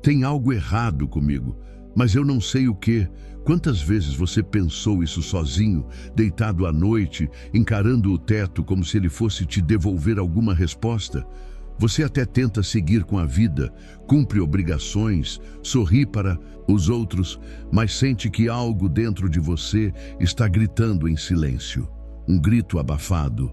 Tem algo errado comigo, mas eu não sei o que. Quantas vezes você pensou isso sozinho, deitado à noite, encarando o teto como se ele fosse te devolver alguma resposta? Você até tenta seguir com a vida, cumpre obrigações, sorri para os outros, mas sente que algo dentro de você está gritando em silêncio. Um grito abafado,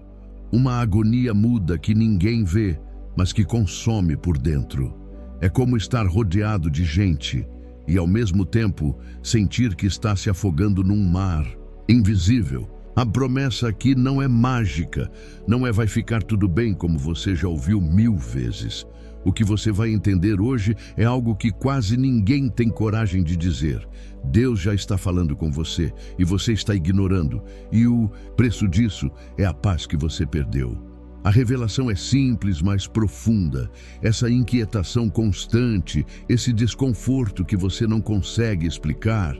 uma agonia muda que ninguém vê, mas que consome por dentro. É como estar rodeado de gente e, ao mesmo tempo, sentir que está se afogando num mar invisível. A promessa aqui não é mágica, não é vai ficar tudo bem como você já ouviu 1000 vezes. O que você vai entender hoje é algo que quase ninguém tem coragem de dizer. Deus já está falando com você e você está ignorando, e o preço disso é a paz que você perdeu. A revelação é simples, mas profunda. Essa inquietação constante, esse desconforto que você não consegue explicar,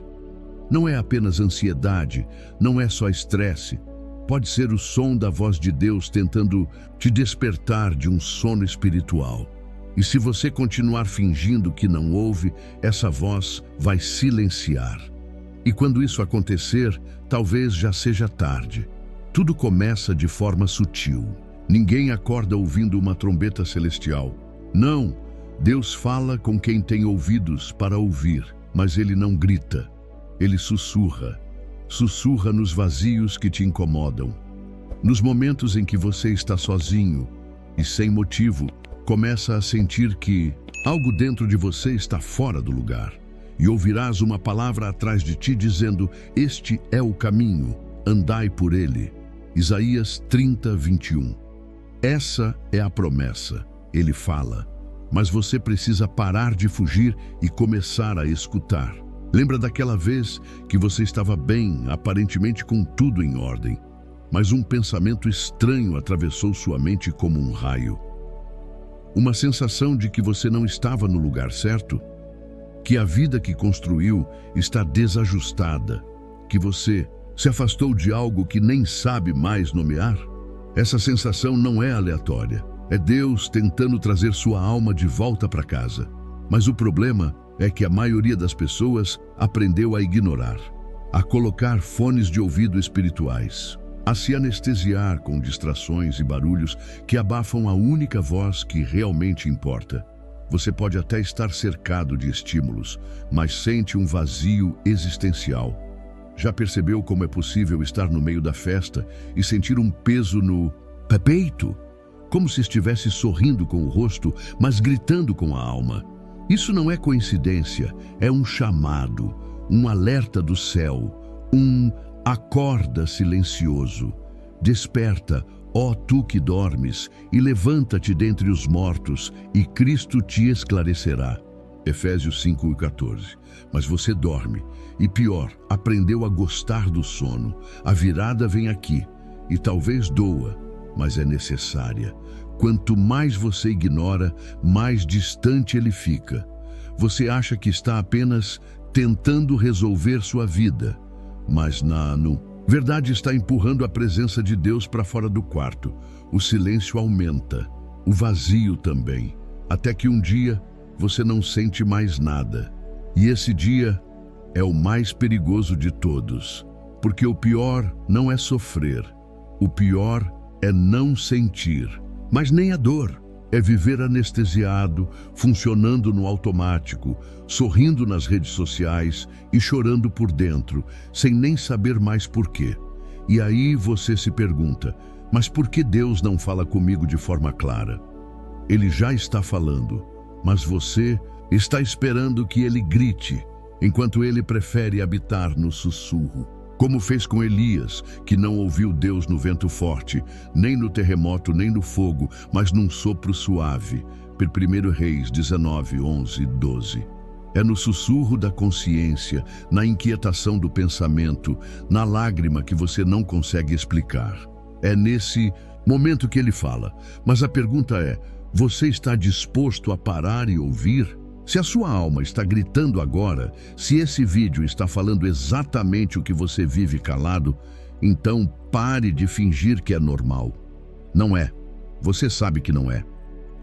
não é apenas ansiedade, não é só estresse. Pode ser o som da voz de Deus tentando te despertar de um sono espiritual. E se você continuar fingindo que não ouve, essa voz vai silenciar. E quando isso acontecer, talvez já seja tarde. Tudo começa de forma sutil. Ninguém acorda ouvindo uma trombeta celestial. Não, Deus fala com quem tem ouvidos para ouvir, mas Ele não grita. Ele sussurra. Sussurra nos vazios que te incomodam. Nos momentos em que você está sozinho e sem motivo, começa a sentir que algo dentro de você está fora do lugar. E ouvirás uma palavra atrás de ti dizendo: este é o caminho, andai por ele. Isaías 30, 21. Essa é a promessa. Ele fala, mas você precisa parar de fugir e começar a escutar. Lembra daquela vez que você estava bem, aparentemente com tudo em ordem, mas um pensamento estranho atravessou sua mente como um raio? Uma sensação de que você não estava no lugar certo? Que a vida que construiu está desajustada? Que você se afastou de algo que nem sabe mais nomear? Essa sensação não é aleatória. É Deus tentando trazer sua alma de volta para casa. Mas o problema é que a maioria das pessoas aprendeu a ignorar, a colocar fones de ouvido espirituais, a se anestesiar com distrações e barulhos que abafam a única voz que realmente importa. Você pode até estar cercado de estímulos, mas sente um vazio existencial. Já percebeu como é possível estar no meio da festa e sentir um peso no peito? Como se estivesse sorrindo com o rosto, mas gritando com a alma. Isso não é coincidência, é um chamado, um alerta do céu, um acorda silencioso. Desperta, ó tu que dormes, e levanta-te dentre os mortos, e Cristo te esclarecerá. Efésios 5:14. Mas você dorme, e pior, aprendeu a gostar do sono. A virada vem aqui, e talvez doa, mas é necessária. Quanto mais você ignora, mais distante ele fica. Você acha que está apenas tentando resolver sua vida, mas na verdade está empurrando a presença de Deus para fora do quarto. O silêncio aumenta, o vazio também, até que um dia você não sente mais nada. E esse dia é o mais perigoso de todos, porque o pior não é sofrer, o pior é não sentir. Mas nem a dor, é viver anestesiado, funcionando no automático, sorrindo nas redes sociais e chorando por dentro, sem nem saber mais por quê. E aí você se pergunta, mas por que Deus não fala comigo de forma clara? Ele já está falando, mas você está esperando que ele grite, enquanto ele prefere habitar no sussurro. Como fez com Elias, que não ouviu Deus no vento forte, nem no terremoto, nem no fogo, mas num sopro suave. 1 Reis 19, 11, 12. É no sussurro da consciência, na inquietação do pensamento, na lágrima que você não consegue explicar. É nesse momento que ele fala. Mas a pergunta é, você está disposto a parar e ouvir? Se a sua alma está gritando agora, se esse vídeo está falando exatamente o que você vive calado, então pare de fingir que é normal. Não é. Você sabe que não é.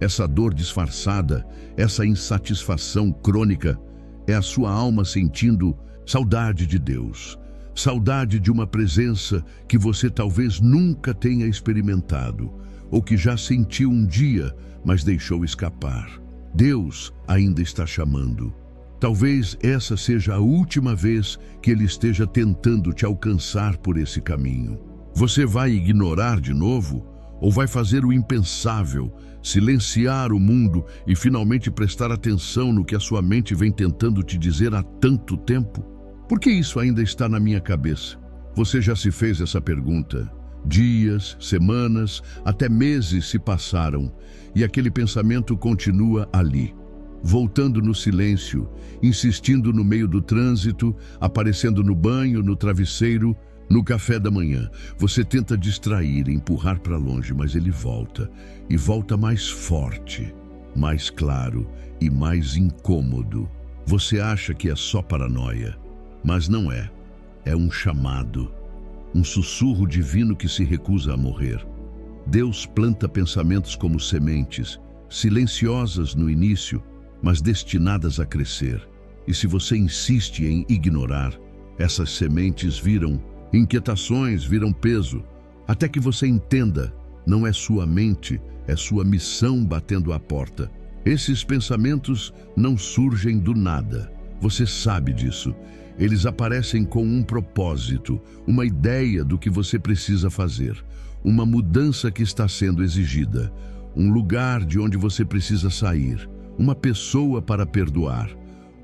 Essa dor disfarçada, essa insatisfação crônica, é a sua alma sentindo saudade de Deus, saudade de uma presença que você talvez nunca tenha experimentado, ou que já sentiu um dia, mas deixou escapar. Deus ainda está chamando. Talvez essa seja a última vez que Ele esteja tentando te alcançar por esse caminho. Você vai ignorar de novo? Ou vai fazer o impensável, silenciar o mundo e finalmente prestar atenção no que a sua mente vem tentando te dizer há tanto tempo? Por que isso ainda está na minha cabeça? Você já se fez essa pergunta? Dias, semanas, até meses se passaram e aquele pensamento continua ali, voltando no silêncio, insistindo no meio do trânsito, aparecendo no banho, no travesseiro, no café da manhã. Você tenta distrair, empurrar para longe, mas ele volta, e volta mais forte, mais claro e mais incômodo. Você acha que é só paranoia, mas não é. É um chamado, um sussurro divino que se recusa a morrer. Deus planta pensamentos como sementes, silenciosas no início, mas destinadas a crescer. E se você insiste em ignorar, essas sementes viram inquietações, viram peso, até que você entenda, não é sua mente, é sua missão batendo à porta. Esses pensamentos não surgem do nada, você sabe disso. Eles aparecem com um propósito, uma ideia do que você precisa fazer, uma mudança que está sendo exigida, um lugar de onde você precisa sair, uma pessoa para perdoar,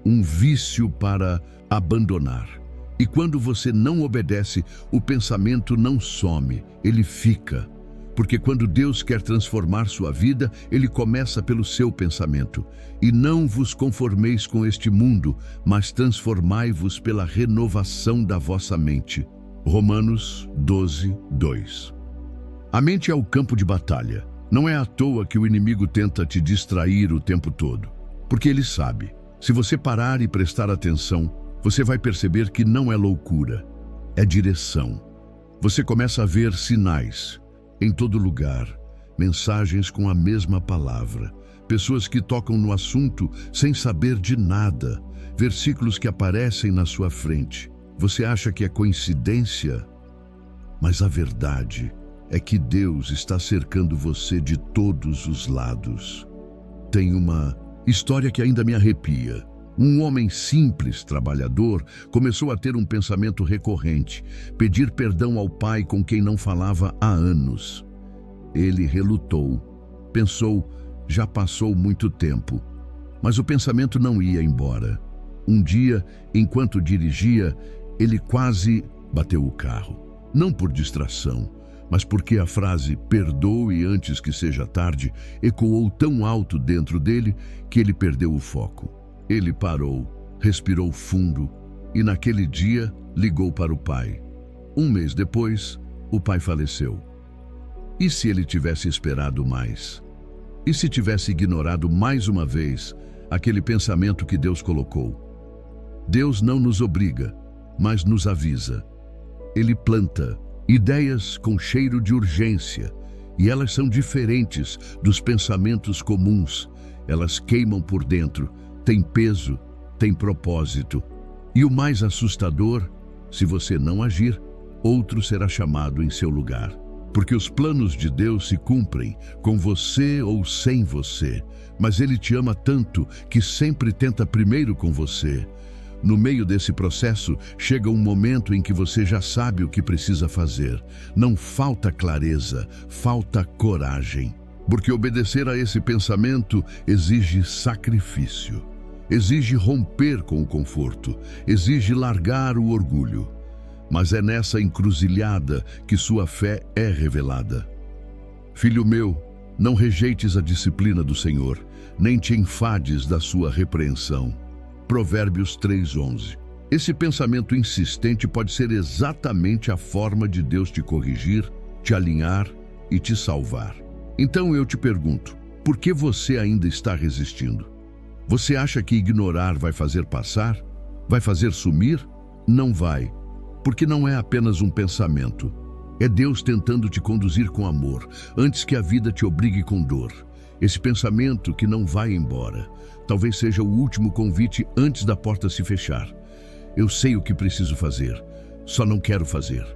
um vício para abandonar. E quando você não obedece, o pensamento não some, ele fica. Porque quando Deus quer transformar sua vida, Ele começa pelo seu pensamento. E não vos conformeis com este mundo, mas transformai-vos pela renovação da vossa mente. Romanos 12, 2. A mente é o campo de batalha. Não é à toa que o inimigo tenta te distrair o tempo todo. Porque ele sabe, se você parar e prestar atenção, você vai perceber que não é loucura, é direção. Você começa a ver sinais em todo lugar, mensagens com a mesma palavra, pessoas que tocam no assunto sem saber de nada, versículos que aparecem na sua frente. Você acha que é coincidência? Mas a verdade é que Deus está cercando você de todos os lados. Tem uma história que ainda me arrepia. Um homem simples, trabalhador, começou a ter um pensamento recorrente, pedir perdão ao pai com quem não falava há anos. Ele relutou, pensou, já passou muito tempo, mas o pensamento não ia embora. Um dia, enquanto dirigia, ele quase bateu o carro. Não por distração, mas porque a frase "perdoe antes que seja tarde" ecoou tão alto dentro dele que ele perdeu o foco. Ele parou, respirou fundo e naquele dia ligou para o pai. Um mês depois, o pai faleceu. E se ele tivesse esperado mais? E se tivesse ignorado mais uma vez aquele pensamento que Deus colocou? Deus não nos obriga, mas nos avisa. Ele planta ideias com cheiro de urgência, e elas são diferentes dos pensamentos comuns. Elas queimam por dentro, têm peso, têm propósito. E o mais assustador, se você não agir, outro será chamado em seu lugar. Porque os planos de Deus se cumprem, com você ou sem você, mas Ele te ama tanto que sempre tenta primeiro com você. No meio desse processo, chega um momento em que você já sabe o que precisa fazer. Não falta clareza, falta coragem. Porque obedecer a esse pensamento exige sacrifício. Exige romper com o conforto, exige largar o orgulho. Mas é nessa encruzilhada que sua fé é revelada. Filho meu, não rejeites a disciplina do Senhor, nem te enfades da sua repreensão. Provérbios 3:11. Esse pensamento insistente pode ser exatamente a forma de Deus te corrigir, te alinhar e te salvar. Então eu te pergunto, por que você ainda está resistindo? Você acha que ignorar vai fazer passar? Vai fazer sumir? Não vai, porque não é apenas um pensamento. É Deus tentando te conduzir com amor, antes que a vida te obrigue com dor. Esse pensamento que não vai embora, talvez seja o último convite antes da porta se fechar. Eu sei o que preciso fazer, só não quero fazer.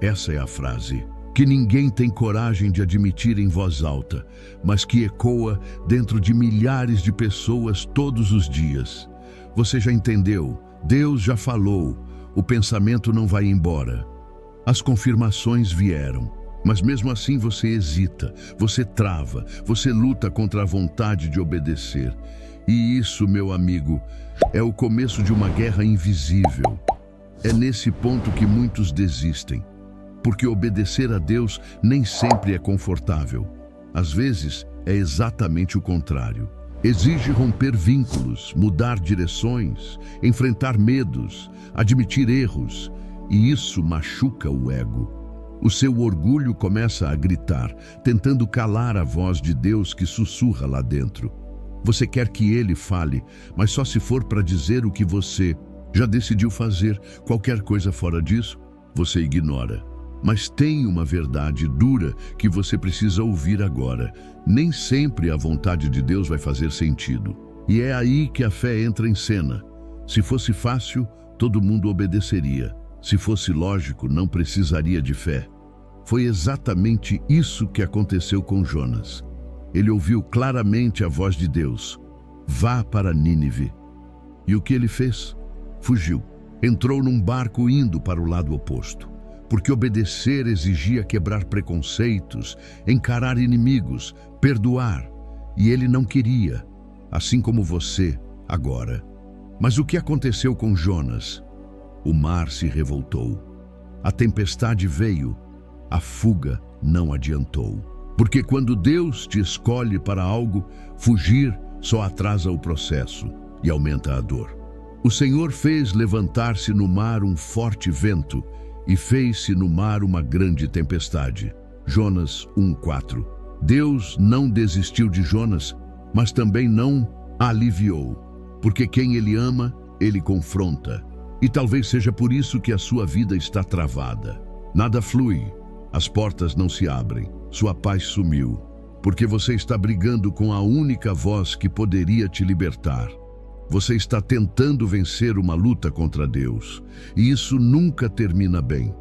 Essa é a frase que ninguém tem coragem de admitir em voz alta, mas que ecoa dentro de milhares de pessoas todos os dias. Você já entendeu? Deus já falou. O pensamento não vai embora. As confirmações vieram, mas mesmo assim você hesita, você trava, você luta contra a vontade de obedecer. E isso, meu amigo, é o começo de uma guerra invisível. É nesse ponto que muitos desistem, porque obedecer a Deus nem sempre é confortável. Às vezes, é exatamente o contrário. Exige romper vínculos, mudar direções, enfrentar medos, admitir erros, e isso machuca o ego. O seu orgulho começa a gritar, tentando calar a voz de Deus que sussurra lá dentro. Você quer que Ele fale, mas só se for para dizer o que você já decidiu fazer. Qualquer coisa fora disso, você ignora. Mas tem uma verdade dura que você precisa ouvir agora. Nem sempre a vontade de Deus vai fazer sentido. E é aí que a fé entra em cena. Se fosse fácil, todo mundo obedeceria. Se fosse lógico, não precisaria de fé. Foi exatamente isso que aconteceu com Jonas. Ele ouviu claramente a voz de Deus. Vá para Nínive. E o que ele fez? Fugiu. Entrou num barco indo para o lado oposto. Porque obedecer exigia quebrar preconceitos, encarar inimigos, perdoar. E ele não queria, assim como você agora. Mas o que aconteceu com Jonas? O mar se revoltou. A tempestade veio. A fuga não adiantou. Porque quando Deus te escolhe para algo, fugir só atrasa o processo e aumenta a dor. O Senhor fez levantar-se no mar um forte vento e fez-se no mar uma grande tempestade. Jonas 1:4. Deus não desistiu de Jonas, mas também não aliviou, porque quem Ele ama, Ele confronta. E talvez seja por isso que a sua vida está travada. Nada flui, as portas não se abrem, sua paz sumiu, porque você está brigando com a única voz que poderia te libertar. Você está tentando vencer uma luta contra Deus, e isso nunca termina bem,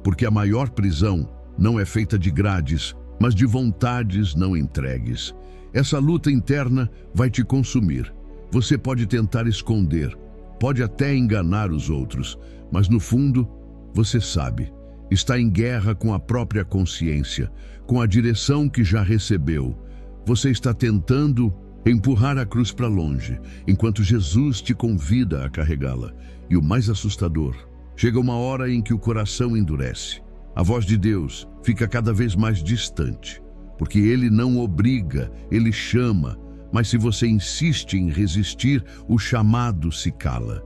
porque a maior prisão não é feita de grades, mas de vontades não entregues. Essa luta interna vai te consumir. Você pode tentar esconder, pode até enganar os outros, mas no fundo, você sabe, está em guerra com a própria consciência, com a direção que já recebeu. Você está tentando empurrar a cruz para longe, enquanto Jesus te convida a carregá-la. E o mais assustador, chega uma hora em que o coração endurece. A voz de Deus fica cada vez mais distante, porque Ele não obriga, Ele chama, mas se você insiste em resistir, o chamado se cala.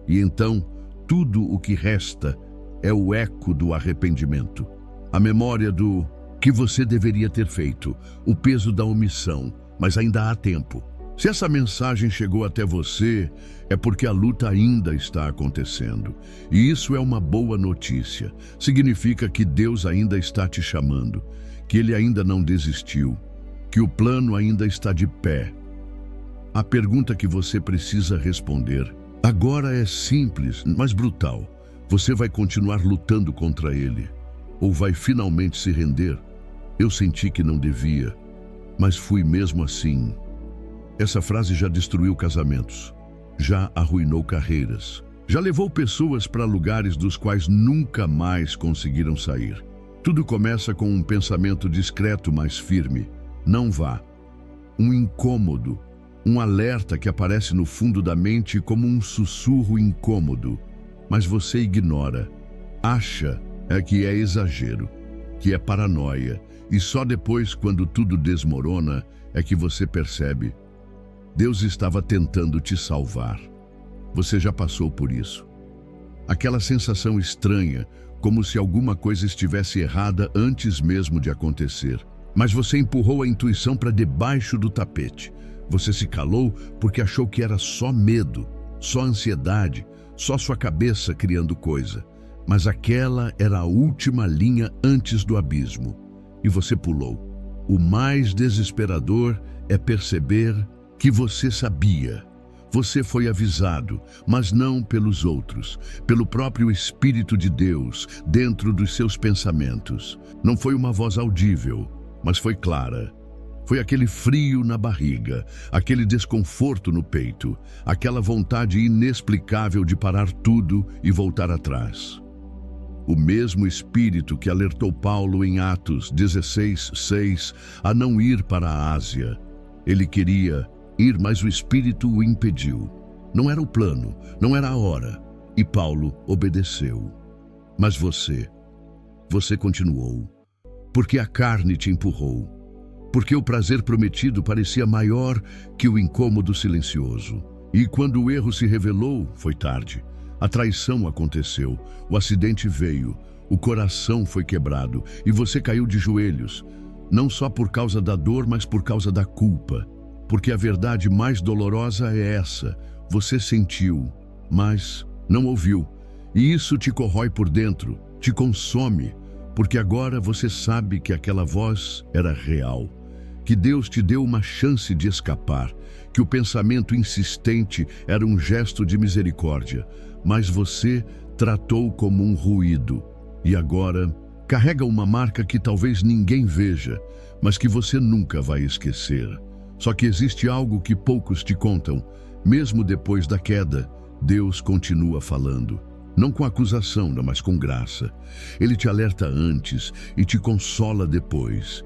E então, tudo o que resta é o eco do arrependimento, a memória do que você deveria ter feito, o peso da omissão, mas ainda há tempo. Se essa mensagem chegou até você, é porque a luta ainda está acontecendo. E isso é uma boa notícia. Significa que Deus ainda está te chamando, que Ele ainda não desistiu, que o plano ainda está de pé. A pergunta que você precisa responder agora é simples, mas brutal. Você vai continuar lutando contra Ele? Ou vai finalmente se render? Eu senti que não devia, mas fui mesmo assim. Essa frase já destruiu casamentos, já arruinou carreiras, já levou pessoas para lugares dos quais nunca mais conseguiram sair. Tudo começa com um pensamento discreto, mas firme. Não vá. Um incômodo, um alerta que aparece no fundo da mente como um sussurro incômodo, mas você ignora. Acha que é exagero, que é paranoia, e só depois, quando tudo desmorona, é que você percebe. Deus estava tentando te salvar. Você já passou por isso. Aquela sensação estranha, como se alguma coisa estivesse errada antes mesmo de acontecer. Mas você empurrou a intuição para debaixo do tapete. Você se calou porque achou que era só medo, só ansiedade, só sua cabeça criando coisa. Mas aquela era a última linha antes do abismo. E você pulou. O mais desesperador é perceber que você sabia. Você foi avisado, mas não pelos outros, pelo próprio Espírito de Deus, dentro dos seus pensamentos. Não foi uma voz audível, mas foi clara. Foi aquele frio na barriga, aquele desconforto no peito, aquela vontade inexplicável de parar tudo e voltar atrás. O mesmo Espírito que alertou Paulo em Atos 16:6 a não ir para a Ásia. Ele queria ir, mas o Espírito o impediu. Não era o plano, não era a hora, e Paulo obedeceu. Mas você continuou, porque a carne te empurrou, porque o prazer prometido parecia maior que o incômodo silencioso. E quando o erro se revelou, foi tarde. A traição aconteceu, o acidente veio, o coração foi quebrado e você caiu de joelhos, não só por causa da dor, mas por causa da culpa. Porque a verdade mais dolorosa é essa: você sentiu, mas não ouviu. E isso te corrói por dentro, te consome, porque agora você sabe que aquela voz era real, que Deus te deu uma chance de escapar, que o pensamento insistente era um gesto de misericórdia, mas você tratou como um ruído. E agora carrega uma marca que talvez ninguém veja, mas que você nunca vai esquecer. Só que existe algo que poucos te contam. Mesmo depois da queda, Deus continua falando. Não com acusação, mas com graça. Ele te alerta antes e te consola depois.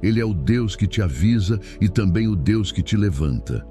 Ele é o Deus que te avisa e também o Deus que te levanta.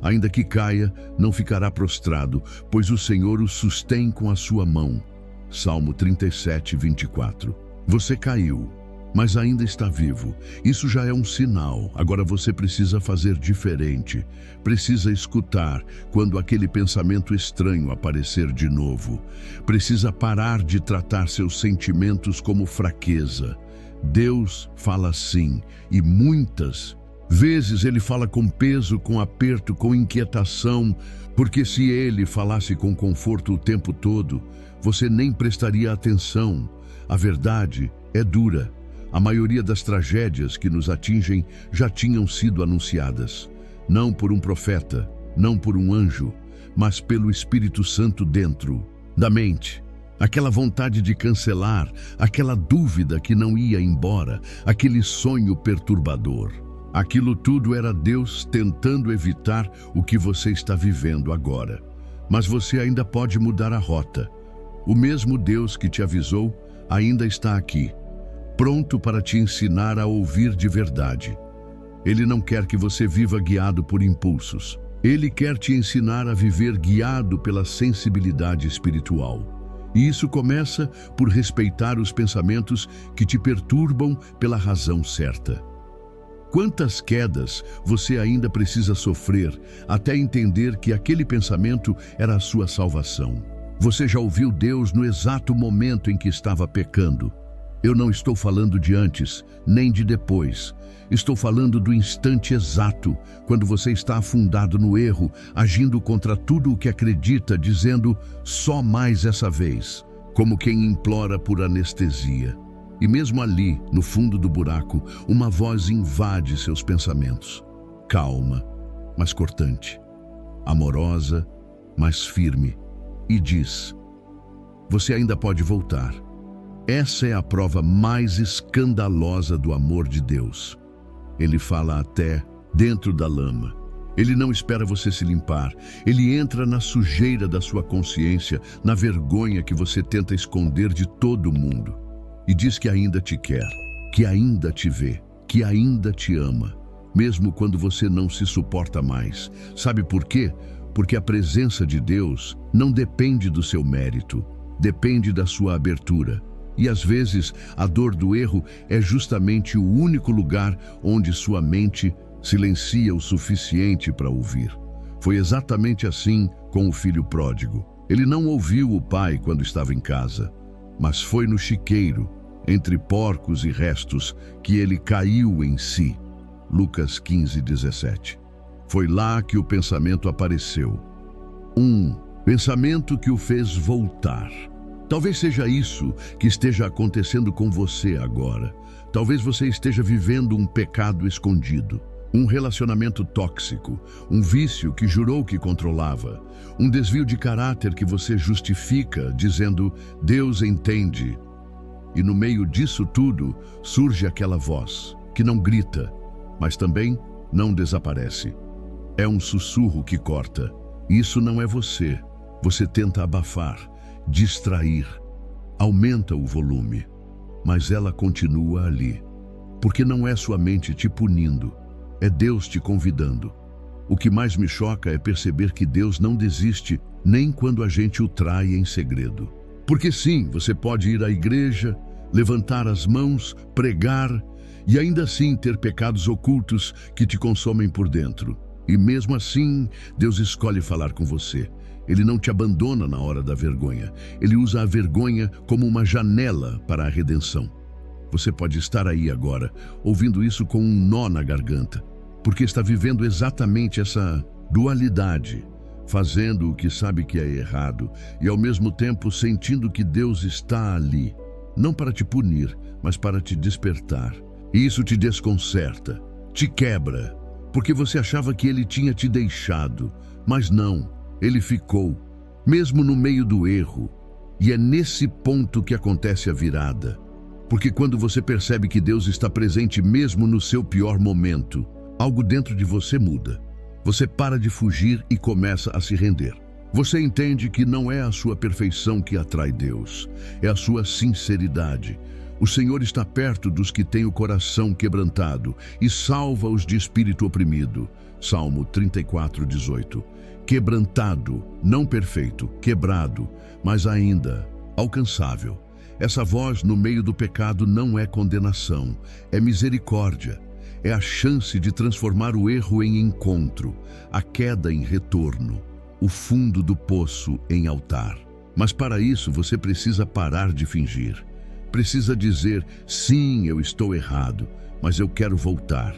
Ainda que caia, não ficará prostrado, pois o Senhor o sustém com a sua mão. Salmo 37:24. Você caiu, mas ainda está vivo. Isso já é um sinal. Agora você precisa fazer diferente. Precisa escutar quando aquele pensamento estranho aparecer de novo. Precisa parar de tratar seus sentimentos como fraqueza. Deus fala sim, e muitas vezes Ele fala com peso, com aperto, com inquietação, porque se Ele falasse com conforto o tempo todo, você nem prestaria atenção. A verdade é dura. A maioria das tragédias que nos atingem já tinham sido anunciadas. Não por um profeta, não por um anjo, mas pelo Espírito Santo dentro da mente. Aquela vontade de cancelar, aquela dúvida que não ia embora, aquele sonho perturbador. Aquilo tudo era Deus tentando evitar o que você está vivendo agora. Mas você ainda pode mudar a rota. O mesmo Deus que te avisou ainda está aqui, pronto para te ensinar a ouvir de verdade. Ele não quer que você viva guiado por impulsos. Ele quer te ensinar a viver guiado pela sensibilidade espiritual. E isso começa por respeitar os pensamentos que te perturbam pela razão certa. Quantas quedas você ainda precisa sofrer até entender que aquele pensamento era a sua salvação? Você já ouviu Deus no exato momento em que estava pecando? Eu não estou falando de antes, nem de depois. Estou falando do instante exato, quando você está afundado no erro, agindo contra tudo o que acredita, dizendo só mais essa vez, como quem implora por anestesia. E mesmo ali, no fundo do buraco, uma voz invade seus pensamentos. Calma, mas cortante. Amorosa, mas firme. E diz: você ainda pode voltar. Essa é a prova mais escandalosa do amor de Deus. Ele fala até dentro da lama. Ele não espera você se limpar. Ele entra na sujeira da sua consciência, na vergonha que você tenta esconder de todo mundo. E diz que ainda te quer, que ainda te vê, que ainda te ama, mesmo quando você não se suporta mais. Sabe por quê? Porque a presença de Deus não depende do seu mérito, depende da sua abertura. E às vezes a dor do erro é justamente o único lugar onde sua mente silencia o suficiente para ouvir. Foi exatamente assim com o filho pródigo. Ele não ouviu o pai quando estava em casa, mas foi no chiqueiro, entre porcos e restos, que ele caiu em si. Lucas 15:17. Foi lá que o pensamento apareceu. Um pensamento que o fez voltar. Talvez seja isso que esteja acontecendo com você agora. Talvez você esteja vivendo um pecado escondido, um relacionamento tóxico, um vício que jurou que controlava, um desvio de caráter que você justifica dizendo Deus entende. E no meio disso tudo surge aquela voz que não grita, mas também não desaparece. É um sussurro que corta. Isso não é você. Você tenta abafar, distrair, aumenta o volume, mas ela continua ali. Porque não é sua mente te punindo, é Deus te convidando. O que mais me choca é perceber que Deus não desiste nem quando a gente o trai em segredo. Porque sim, você pode ir à igreja, levantar as mãos, pregar e ainda assim ter pecados ocultos que te consomem por dentro. E mesmo assim, Deus escolhe falar com você. Ele não te abandona na hora da vergonha. Ele usa a vergonha como uma janela para a redenção. Você pode estar aí agora, ouvindo isso com um nó na garganta, porque está vivendo exatamente essa dualidade, fazendo o que sabe que é errado e ao mesmo tempo sentindo que Deus está ali, não para te punir, mas para te despertar. E isso te desconcerta, te quebra, porque você achava que Ele tinha te deixado, mas não, Ele ficou, mesmo no meio do erro. E é nesse ponto que acontece a virada. Porque quando você percebe que Deus está presente mesmo no seu pior momento, algo dentro de você muda. Você para de fugir e começa a se render. Você entende que não é a sua perfeição que atrai Deus, é a sua sinceridade. O Senhor está perto dos que têm o coração quebrantado e salva-os de espírito oprimido. Salmo 34:18. Quebrantado, não perfeito, quebrado, mas ainda alcançável. Essa voz no meio do pecado não é condenação, é misericórdia. É a chance de transformar o erro em encontro, a queda em retorno, o fundo do poço em altar. Mas para isso você precisa parar de fingir. Precisa dizer, sim, eu estou errado, mas eu quero voltar.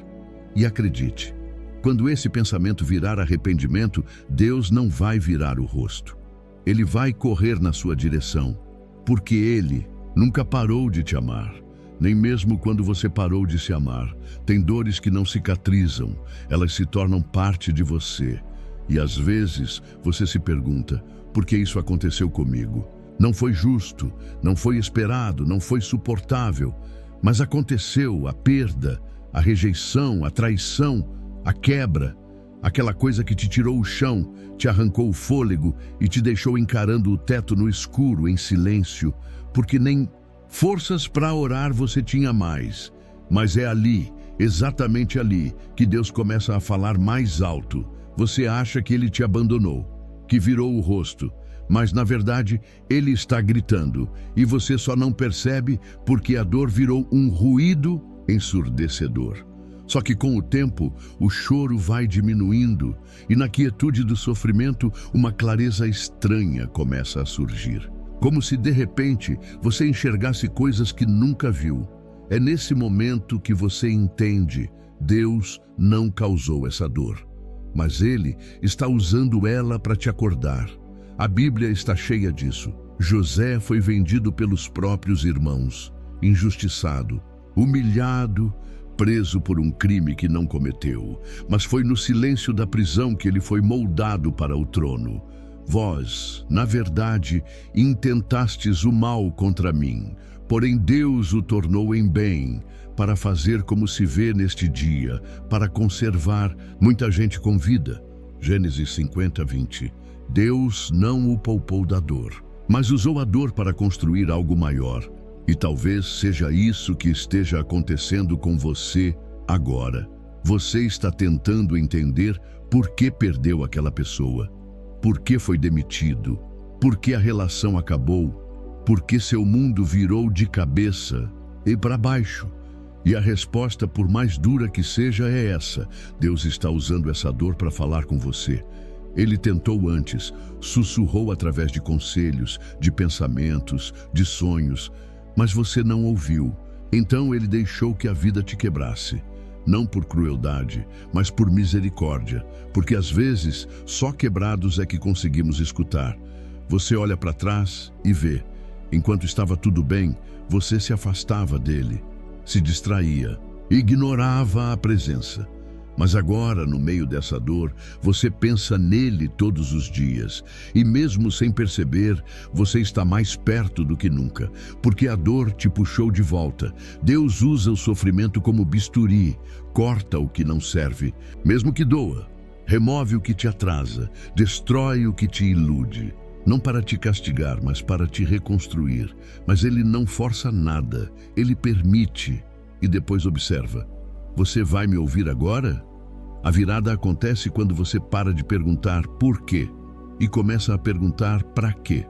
E acredite, quando esse pensamento virar arrependimento, Deus não vai virar o rosto. Ele vai correr na sua direção, porque Ele nunca parou de te amar. Nem mesmo quando você parou de se amar. Tem dores que não cicatrizam, elas se tornam parte de você. E às vezes você se pergunta, por que isso aconteceu comigo? Não foi justo, não foi esperado, não foi suportável. Mas aconteceu a perda, a rejeição, a traição, a quebra. Aquela coisa que te tirou o chão, te arrancou o fôlego e te deixou encarando o teto no escuro, em silêncio, porque nem forças para orar você tinha mais. Mas é ali, exatamente ali, que Deus começa a falar mais alto. Você acha que Ele te abandonou, que virou o rosto, mas na verdade Ele está gritando e você só não percebe porque a dor virou um ruído ensurdecedor. Só que com o tempo, o choro vai diminuindo e na quietude do sofrimento, uma clareza estranha começa a surgir. Como se de repente você enxergasse coisas que nunca viu. É nesse momento que você entende, Deus não causou essa dor, mas Ele está usando ela para te acordar. A Bíblia está cheia disso. José foi vendido pelos próprios irmãos, injustiçado, humilhado, preso por um crime que não cometeu, mas foi no silêncio da prisão que ele foi moldado para o trono. Vós, na verdade, intentastes o mal contra mim, porém Deus o tornou em bem, para fazer como se vê neste dia, para conservar muita gente com vida. Gênesis 50:20. Deus não o poupou da dor, mas usou a dor para construir algo maior. E talvez seja isso que esteja acontecendo com você agora. Você está tentando entender por que perdeu aquela pessoa, por que foi demitido, por que a relação acabou, por que seu mundo virou de cabeça e para baixo. E a resposta, por mais dura que seja, é essa. Deus está usando essa dor para falar com você. Ele tentou antes, sussurrou através de conselhos, de pensamentos, de sonhos, mas você não ouviu. Então Ele deixou que a vida te quebrasse. Não por crueldade, mas por misericórdia, porque às vezes só quebrados é que conseguimos escutar. Você olha para trás e vê. Enquanto estava tudo bem, você se afastava dele. se distraía, ignorava a presença. Mas agora, no meio dessa dor, você pensa nele todos os dias. E mesmo sem perceber, você está mais perto do que nunca, porque a dor te puxou de volta. Deus usa o sofrimento como bisturi, corta o que não serve, mesmo que doa. Remove o que te atrasa, destrói o que te ilude. Não para te castigar, mas para te reconstruir. Mas ele não força nada, ele permite e depois observa. Você vai me ouvir agora? A virada acontece quando você para de perguntar por quê e começa a perguntar para quê.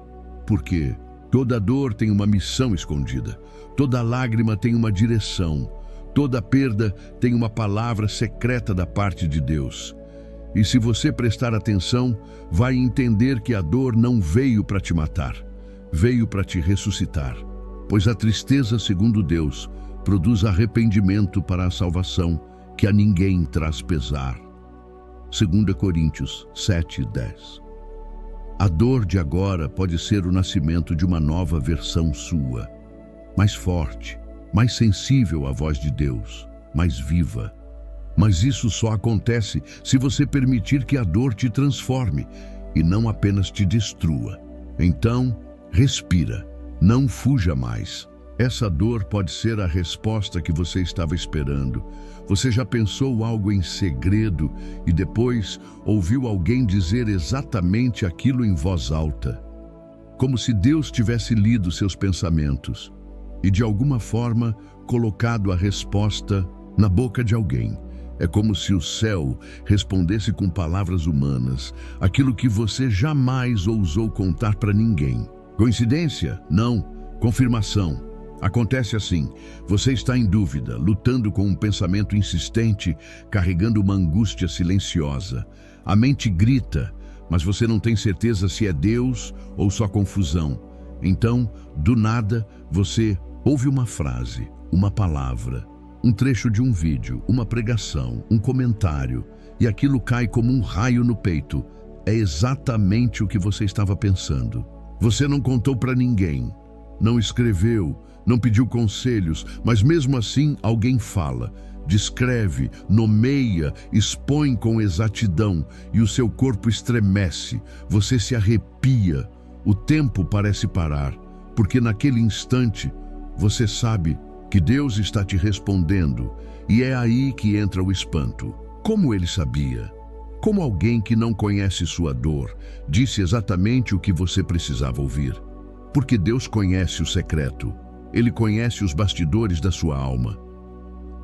Porque toda dor tem uma missão escondida, toda lágrima tem uma direção, toda perda tem uma palavra secreta da parte de Deus. E se você prestar atenção, vai entender que a dor não veio para te matar, veio para te ressuscitar. Pois a tristeza, segundo Deus, produz arrependimento para a salvação, que a ninguém traz pesar. 2 Coríntios 7:10. A dor de agora pode ser o nascimento de uma nova versão sua, mais forte, mais sensível à voz de Deus, mais viva. Mas isso só acontece se você permitir que a dor te transforme e não apenas te destrua. Então, respira, não fuja mais. Essa dor pode ser a resposta que você estava esperando. Você já pensou algo em segredo e depois ouviu alguém dizer exatamente aquilo em voz alta, como se Deus tivesse lido seus pensamentos e de alguma forma colocado a resposta na boca de alguém. É como se o céu respondesse com palavras humanas, aquilo que você jamais ousou contar para ninguém. Coincidência? Não. Confirmação. Acontece assim, você está em dúvida, lutando com um pensamento insistente, carregando uma angústia silenciosa. A mente grita, mas você não tem certeza se é Deus ou só confusão. Então, do nada, você ouve uma frase, uma palavra, um trecho de um vídeo, uma pregação, um comentário, e aquilo cai como um raio no peito. É exatamente o que você estava pensando. Você não contou para ninguém, não escreveu, não pediu conselhos, mas mesmo assim alguém fala, descreve, nomeia, expõe com exatidão e o seu corpo estremece, você se arrepia, o tempo parece parar, porque naquele instante você sabe que Deus está te respondendo e é aí que entra o espanto. Como ele sabia? Como alguém que não conhece sua dor disse exatamente o que você precisava ouvir? Porque Deus conhece o secreto. Ele conhece os bastidores da sua alma.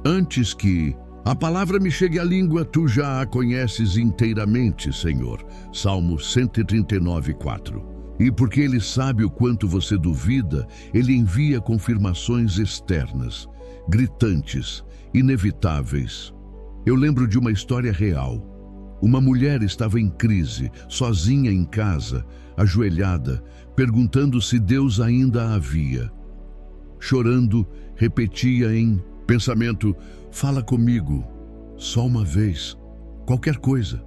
Antes que a palavra me chegue à língua, tu já a conheces inteiramente, Senhor. Salmo 139:4. E porque Ele sabe o quanto você duvida, Ele envia confirmações externas, gritantes, inevitáveis. Eu lembro de uma história real. Uma mulher estava em crise, sozinha em casa, ajoelhada, perguntando se Deus ainda a havia. Chorando, repetia em pensamento, fala comigo, só uma vez, qualquer coisa.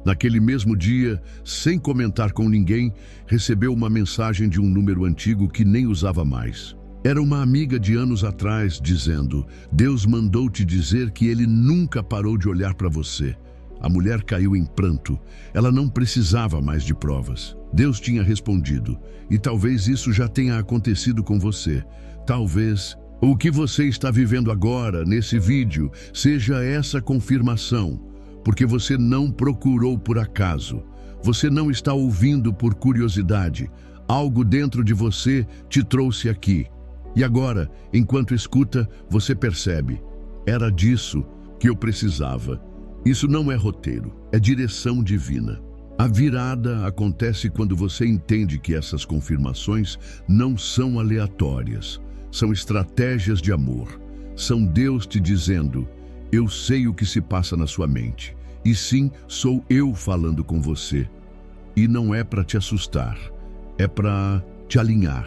Naquele mesmo dia, sem comentar com ninguém, recebeu uma mensagem de um número antigo que nem usava mais. Era uma amiga de anos atrás dizendo, Deus mandou te dizer que Ele nunca parou de olhar para você. A mulher caiu em pranto. Ela não precisava mais de provas. Deus tinha respondido. E talvez isso já tenha acontecido com você. Talvez o que você está vivendo agora, nesse vídeo, seja essa confirmação. Porque você não procurou por acaso. Você não está ouvindo por curiosidade. Algo dentro de você te trouxe aqui. E agora, enquanto escuta, você percebe. Era disso que eu precisava. Isso não é roteiro, é direção divina. A virada acontece quando você entende que essas confirmações não são aleatórias, são estratégias de amor. São Deus te dizendo, eu sei o que se passa na sua mente. E sim, sou eu falando com você. E não é para te assustar, é para te alinhar.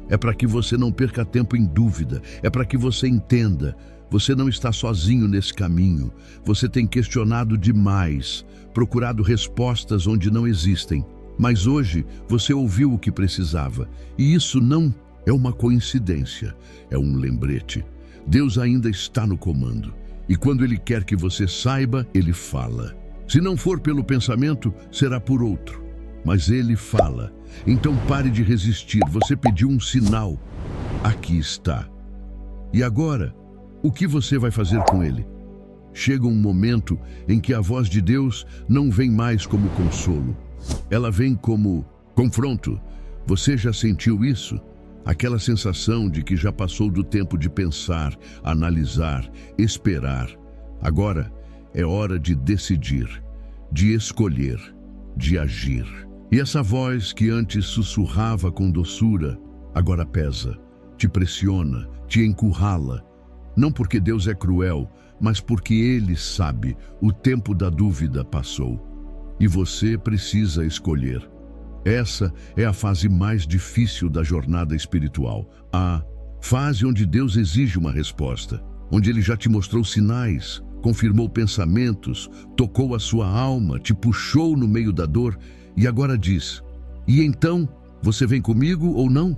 É para que você não perca tempo em dúvida, é para que você entenda. Você não está sozinho nesse caminho. Você tem questionado demais, procurado respostas onde não existem. Mas hoje você ouviu o que precisava. E isso não é uma coincidência, é um lembrete. Deus ainda está no comando. E quando Ele quer que você saiba, Ele fala. Se não for pelo pensamento, será por outro. Mas Ele fala. Então pare de resistir. Você pediu um sinal. Aqui está. E agora, o que você vai fazer com ele? Chega um momento em que a voz de Deus não vem mais como consolo. Ela vem como confronto. Você já sentiu isso? Aquela sensação de que já passou do tempo de pensar, analisar, esperar. Agora é hora de decidir, de escolher, de agir. E essa voz que antes sussurrava com doçura, agora pesa, te pressiona, te encurrala. Não porque Deus é cruel, mas porque Ele sabe, o tempo da dúvida passou. E você precisa escolher. Essa é a fase mais difícil da jornada espiritual. A fase onde Deus exige uma resposta, onde Ele já te mostrou sinais, confirmou pensamentos, tocou a sua alma, te puxou no meio da dor e agora diz: e então, você vem comigo ou não?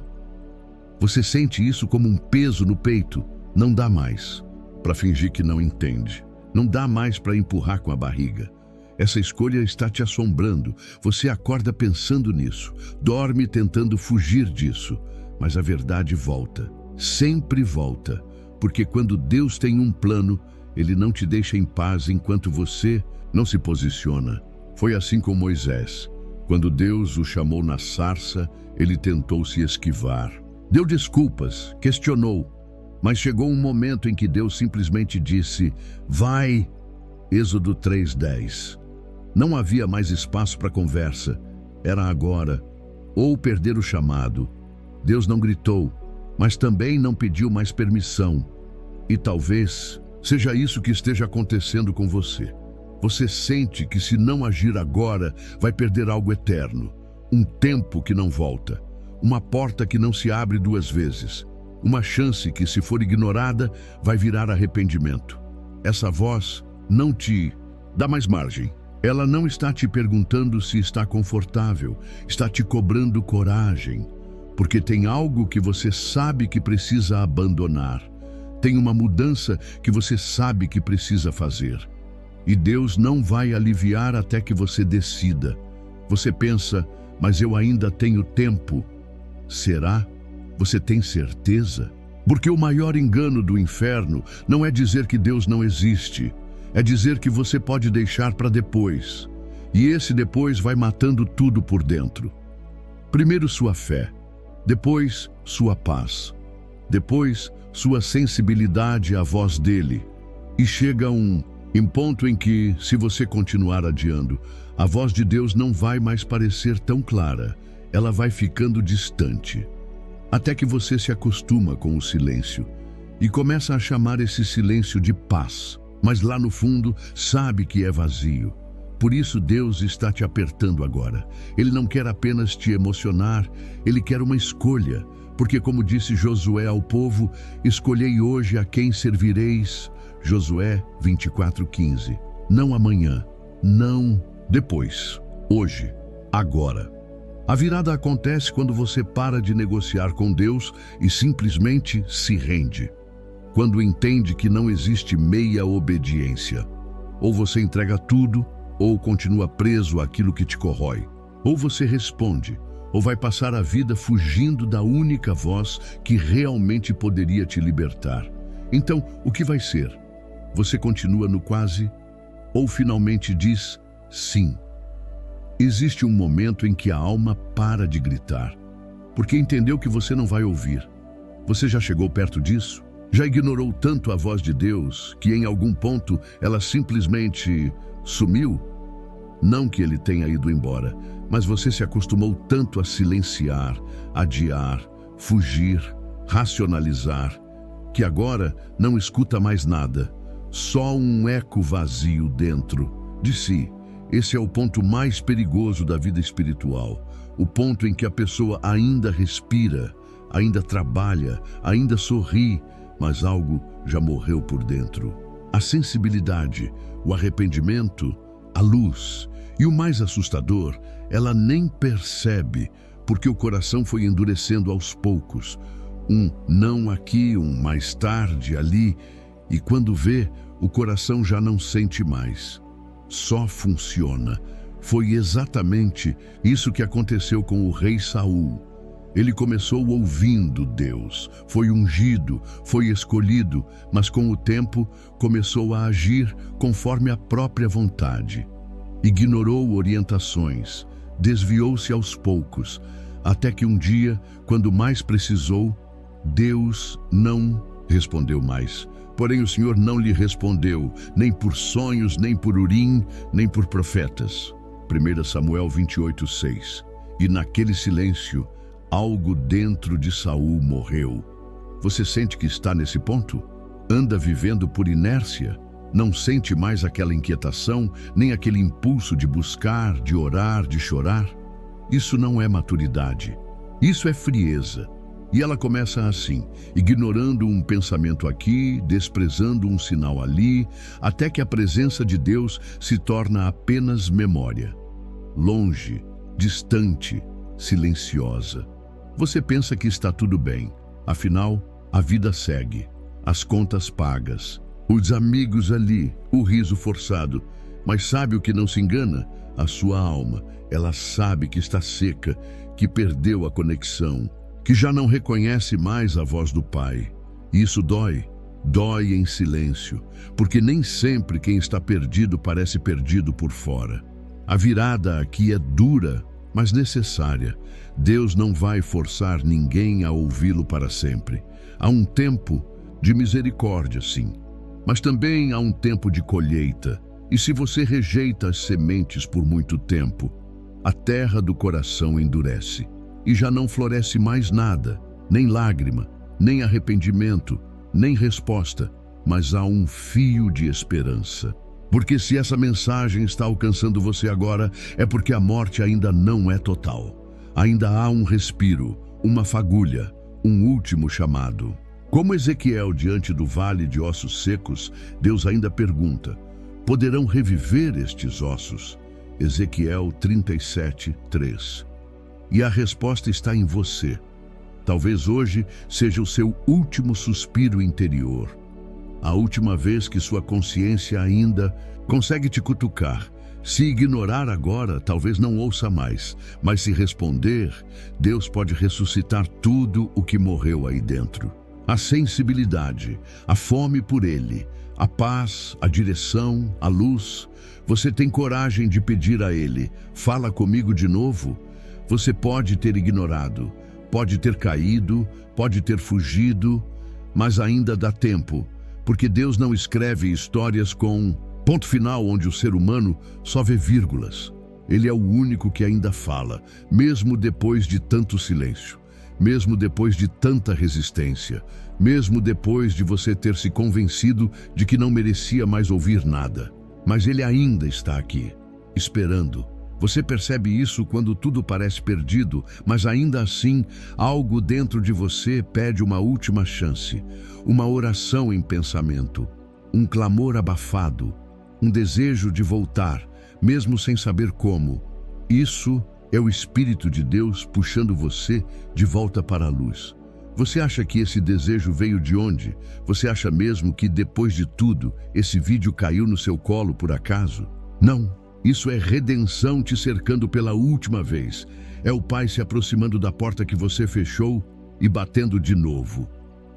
Você sente isso como um peso no peito. Não dá mais para fingir que não entende. Não dá mais para empurrar com a barriga. Essa escolha está te assombrando. Você acorda pensando nisso, dorme tentando fugir disso. Mas a verdade volta, sempre volta. Porque quando Deus tem um plano, Ele não te deixa em paz enquanto você não se posiciona. Foi assim com Moisés. Quando Deus o chamou na sarça, ele tentou se esquivar. Deu desculpas, questionou. Mas chegou um momento em que Deus simplesmente disse: vai. Êxodo 3:10. Não havia mais espaço para conversa. Era agora, ou perder o chamado. Deus não gritou, mas também não pediu mais permissão. E talvez seja isso que esteja acontecendo com você. Você sente que se não agir agora, vai perder algo eterno. Um tempo que não volta. Uma porta que não se abre duas vezes. Uma chance que, se for ignorada, vai virar arrependimento. Essa voz não te dá mais margem. Ela não está te perguntando se está confortável, está te cobrando coragem, porque tem algo que você sabe que precisa abandonar. Tem uma mudança que você sabe que precisa fazer. E Deus não vai aliviar até que você decida. Você pensa: mas eu ainda tenho tempo. Será? Você tem certeza? Porque o maior engano do inferno não é dizer que Deus não existe. É dizer que você pode deixar para depois. E esse depois vai matando tudo por dentro. Primeiro sua fé, depois sua paz, depois sua sensibilidade à voz dele. E chega um ponto em que, se você continuar adiando, a voz de Deus não vai mais parecer tão clara. Ela vai ficando distante. Até que você se acostuma com o silêncio e começa a chamar esse silêncio de paz. Mas lá no fundo sabe que é vazio. Por isso Deus está te apertando agora. Ele não quer apenas te emocionar, Ele quer uma escolha. Porque, como disse Josué ao povo: escolhei hoje a quem servireis. Josué 24:15. Não amanhã, não depois. Hoje, agora. A virada acontece quando você para de negociar com Deus e simplesmente se rende. Quando entende que não existe meia obediência. Ou você entrega tudo, ou continua preso àquilo que te corrói. Ou você responde, ou vai passar a vida fugindo da única voz que realmente poderia te libertar. Então, o que vai ser? Você continua no quase? Ou finalmente diz sim? Existe um momento em que a alma para de gritar, porque entendeu que você não vai ouvir. Você já chegou perto disso? Já ignorou tanto a voz de Deus que em algum ponto ela simplesmente sumiu? Não que ele tenha ido embora, mas você se acostumou tanto a silenciar, adiar, fugir, racionalizar, que agora não escuta mais nada, só um eco vazio dentro de si. Esse é o ponto mais perigoso da vida espiritual, o ponto em que a pessoa ainda respira, ainda trabalha, ainda sorri, mas algo já morreu por dentro. A sensibilidade, o arrependimento, a luz. E o mais assustador, ela nem percebe, porque o coração foi endurecendo aos poucos. Um não aqui, um mais tarde ali, e quando vê, o coração já não sente mais. Só funciona. Foi exatamente isso que aconteceu com o rei Saul. Ele começou ouvindo Deus, foi ungido, foi escolhido, mas com o tempo começou a agir conforme a própria vontade. Ignorou orientações, desviou-se aos poucos, até que um dia, quando mais precisou, Deus não respondeu mais. Porém o Senhor não lhe respondeu, nem por sonhos, nem por Urim, nem por profetas. 1 Samuel 28:6. E naquele silêncio, algo dentro de Saul morreu. Você sente que está nesse ponto? Anda vivendo por inércia? Não sente mais aquela inquietação, nem aquele impulso de buscar, de orar, de chorar? Isso não é maturidade. Isso é frieza. E ela começa assim, ignorando um pensamento aqui, desprezando um sinal ali, até que a presença de Deus se torna apenas memória. Longe, distante, silenciosa. Você pensa que está tudo bem, afinal, a vida segue, as contas pagas, os amigos ali, o riso forçado. Mas sabe o que não se engana? A sua alma, ela sabe que está seca, que perdeu a conexão, que já não reconhece mais a voz do Pai. E isso dói, dói em silêncio, porque nem sempre quem está perdido parece perdido por fora. A virada aqui é dura, mas necessária. Deus não vai forçar ninguém a ouvi-lo para sempre. Há um tempo de misericórdia, sim, mas também há um tempo de colheita. E se você rejeita as sementes por muito tempo, a terra do coração endurece. E já não floresce mais nada, nem lágrima, nem arrependimento, nem resposta, mas há um fio de esperança. Porque se essa mensagem está alcançando você agora, é porque a morte ainda não é total. Ainda há um respiro, uma fagulha, um último chamado. Como Ezequiel diante do vale de ossos secos, Deus ainda pergunta: poderão reviver estes ossos? Ezequiel 37:3. E a resposta está em você. Talvez hoje seja o seu último suspiro interior. A última vez que sua consciência ainda consegue te cutucar. Se ignorar agora, talvez não ouça mais. Mas se responder, Deus pode ressuscitar tudo o que morreu aí dentro. A sensibilidade, a fome por Ele, a paz, a direção, a luz. Você tem coragem de pedir a Ele: fala comigo de novo? Você pode ter ignorado, pode ter caído, pode ter fugido, mas ainda dá tempo, porque Deus não escreve histórias com ponto final onde o ser humano só vê vírgulas. Ele é o único que ainda fala, mesmo depois de tanto silêncio, mesmo depois de tanta resistência, mesmo depois de você ter se convencido de que não merecia mais ouvir nada. Mas Ele ainda está aqui, esperando. Você percebe isso quando tudo parece perdido, mas ainda assim, algo dentro de você pede uma última chance, uma oração em pensamento, um clamor abafado, um desejo de voltar, mesmo sem saber como. Isso é o Espírito de Deus puxando você de volta para a luz. Você acha que esse desejo veio de onde? Você acha mesmo que, depois de tudo, esse vídeo caiu no seu colo por acaso? Não. Isso é redenção te cercando pela última vez. É o Pai se aproximando da porta que você fechou e batendo de novo.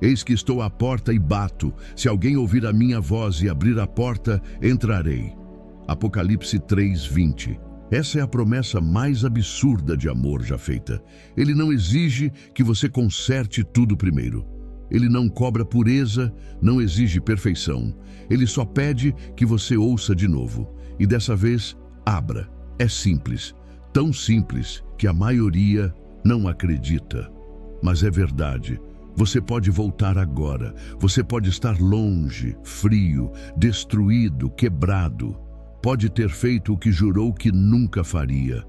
Eis que estou à porta e bato. Se alguém ouvir a minha voz e abrir a porta, entrarei. Apocalipse 3:20. Essa é a promessa mais absurda de amor já feita. Ele não exige que você conserte tudo primeiro. Ele não cobra pureza, não exige perfeição. Ele só pede que você ouça de novo. E dessa vez, abra. É simples, tão simples que a maioria não acredita. Mas é verdade. Você pode voltar agora. Você pode estar longe, frio, destruído, quebrado. Pode ter feito o que jurou que nunca faria.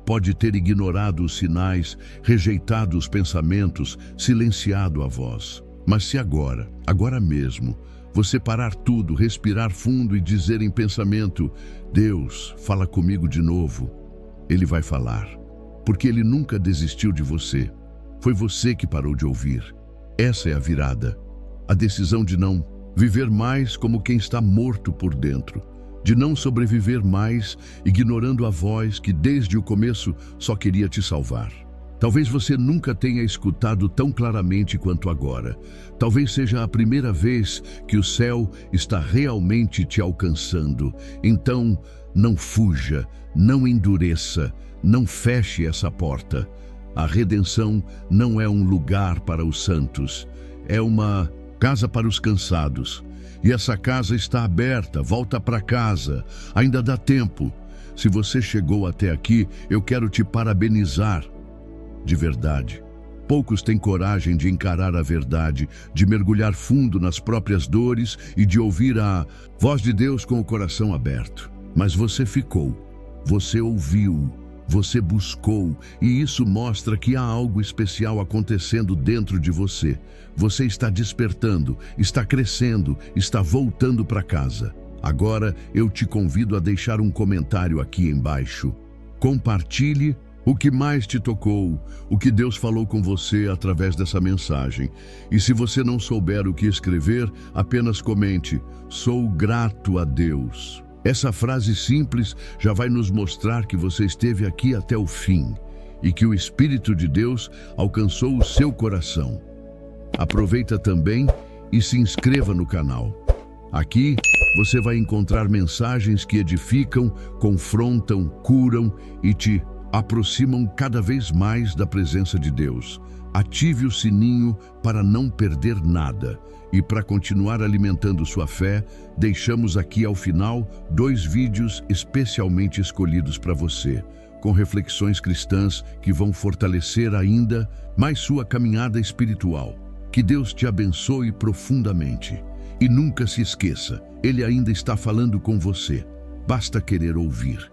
Pode ter ignorado os sinais, rejeitado os pensamentos, silenciado a voz. Mas se agora mesmo, você parar tudo, respirar fundo e dizer em pensamento: Deus, fala comigo de novo. Ele vai falar, porque Ele nunca desistiu de você. Foi você que parou de ouvir. Essa é a virada. A decisão de não viver mais como quem está morto por dentro, de não sobreviver mais ignorando a voz que desde o começo só queria te salvar. Talvez você nunca tenha escutado tão claramente quanto agora. Talvez seja a primeira vez que o céu está realmente te alcançando. Então, não fuja, não endureça, não feche essa porta. A redenção não é um lugar para os santos, é uma casa para os cansados. E essa casa está aberta, volta para casa, ainda dá tempo. Se você chegou até aqui, eu quero te parabenizar. De verdade. Poucos têm coragem de encarar a verdade, de mergulhar fundo nas próprias dores e de ouvir a voz de Deus com o coração aberto. Mas você ficou, você ouviu, você buscou, e isso mostra que há algo especial acontecendo dentro de você. Você está despertando, está crescendo, está voltando para casa. Agora eu te convido a deixar um comentário aqui embaixo. Compartilhe o que mais te tocou, o que Deus falou com você através dessa mensagem. E se você não souber o que escrever, apenas comente: sou grato a Deus. Essa frase simples já vai nos mostrar que você esteve aqui até o fim e que o Espírito de Deus alcançou o seu coração. Aproveita também e se inscreva no canal. Aqui você vai encontrar mensagens que edificam, confrontam, curam e te aproximam cada vez mais da presença de Deus. Ative o sininho para não perder nada. E para continuar alimentando sua fé, deixamos aqui ao final 2 vídeos especialmente escolhidos para você, com reflexões cristãs que vão fortalecer ainda mais sua caminhada espiritual. Que Deus te abençoe profundamente. E nunca se esqueça, Ele ainda está falando com você. Basta querer ouvir.